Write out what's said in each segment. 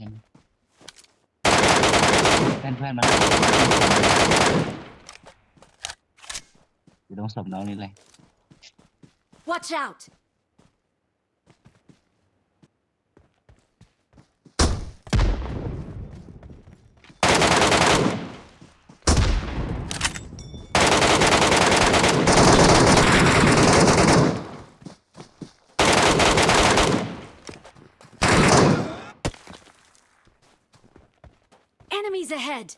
ยังเพื่อนมันอยู่ตรงศพน้องนี่เลย Watch out! Enemies ahead!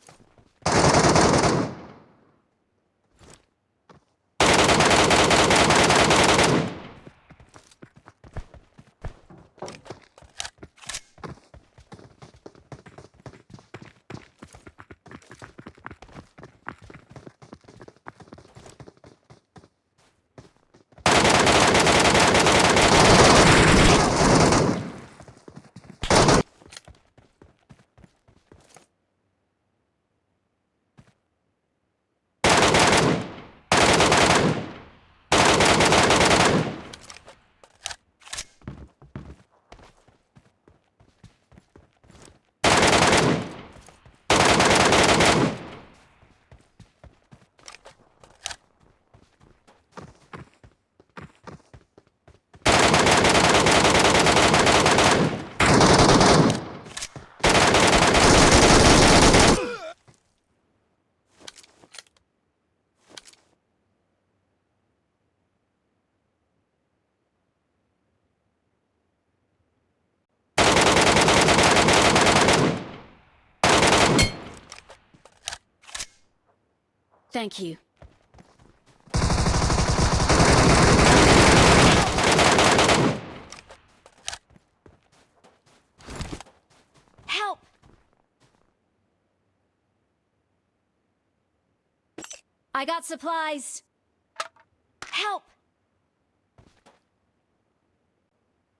Thank you. Help! I got supplies. Help!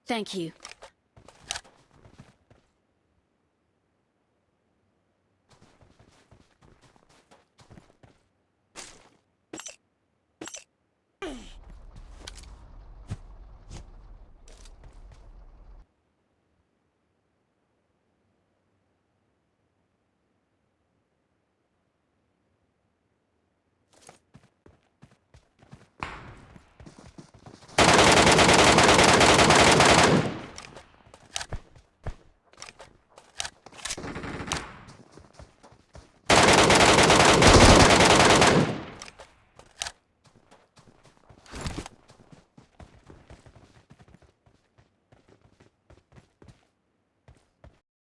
Thank you.